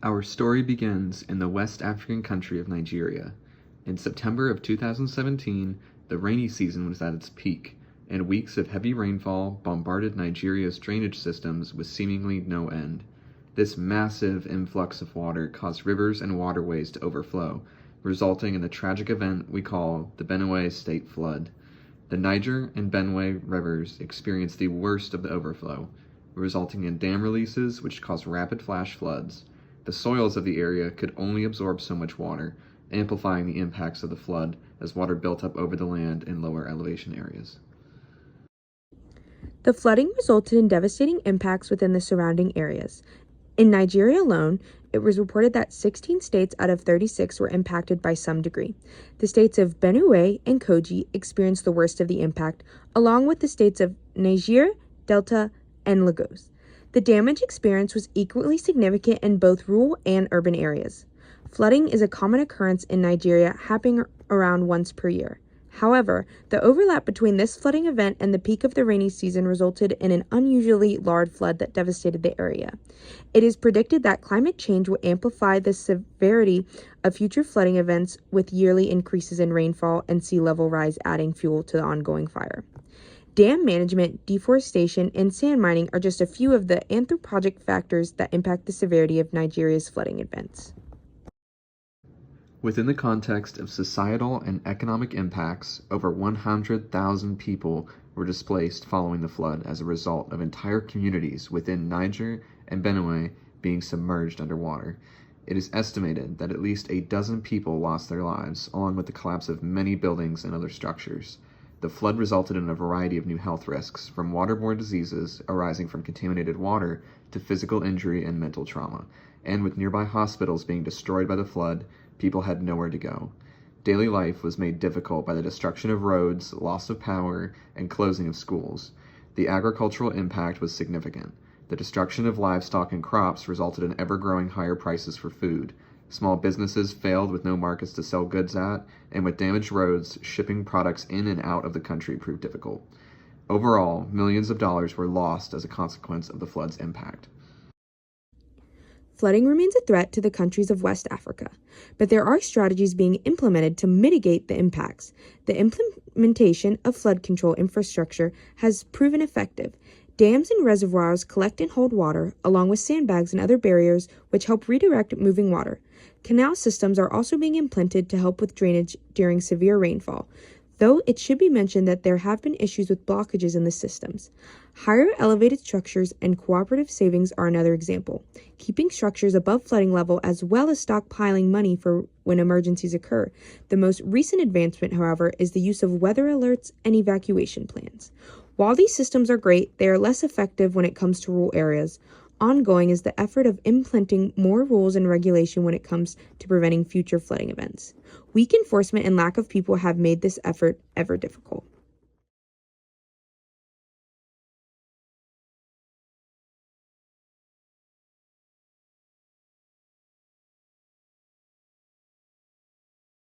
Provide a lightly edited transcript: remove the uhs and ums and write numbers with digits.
Our story begins in the West African country of Nigeria. In September of 2017, the rainy season was at its peak, and weeks of heavy rainfall bombarded Nigeria's drainage systems with seemingly no end. This massive influx of water caused rivers and waterways to overflow, resulting in the tragic event we call the Benue State Flood. The Niger and Benue rivers experienced the worst of the overflow, resulting in dam releases which caused rapid flash floods. The soils of the area could only absorb so much water, amplifying the impacts of the flood as water built up over the land in lower elevation areas. The flooding resulted in devastating impacts within the surrounding areas. In Nigeria alone, it was reported that 16 states out of 36 were impacted by some degree. The states of Benue and Kogi experienced the worst of the impact, along with the states of Niger, Delta, and Lagos. The damage experienced was equally significant in both rural and urban areas. Flooding is a common occurrence in Nigeria, happening around once per year. However, the overlap between this flooding event and the peak of the rainy season resulted in an unusually large flood that devastated the area. It is predicted that climate change will amplify the severity of future flooding events, with yearly increases in rainfall and sea level rise adding fuel to the ongoing fire. Dam management, deforestation, and sand mining are just a few of the anthropogenic factors that impact the severity of Nigeria's flooding events. Within the context of societal and economic impacts, over 100,000 people were displaced following the flood as a result of entire communities within Niger and Benue being submerged underwater. It is estimated that at least a dozen people lost their lives, along with the collapse of many buildings and other structures. The flood resulted in a variety of new health risks, from waterborne diseases arising from contaminated water to physical injury and mental trauma. And with nearby hospitals being destroyed by the flood, people had nowhere to go. Daily life was made difficult by the destruction of roads, loss of power, and closing of schools. The agricultural impact was significant. The destruction of livestock and crops resulted in ever-growing higher prices for food. Small businesses failed with no markets to sell goods at, and with damaged roads, shipping products in and out of the country proved difficult. Overall, millions of dollars were lost as a consequence of the flood's impact. Flooding remains a threat to the countries of West Africa, but there are strategies being implemented to mitigate the impacts. The implementation of flood control infrastructure has proven effective. Dams and reservoirs collect and hold water, along with sandbags and other barriers which help redirect moving water. Canal systems are also being implemented to help with drainage during severe rainfall, though it should be mentioned that there have been issues with blockages in the systems. Higher elevated structures and cooperative savings are another example, keeping structures above flooding level as well as stockpiling money for when emergencies occur. The most recent advancement, however, is the use of weather alerts and evacuation plans. While these systems are great, they are less effective when it comes to rural areas. Ongoing is the effort of implementing more rules and regulation when it comes to preventing future flooding events. Weak enforcement and lack of people have made this effort ever difficult.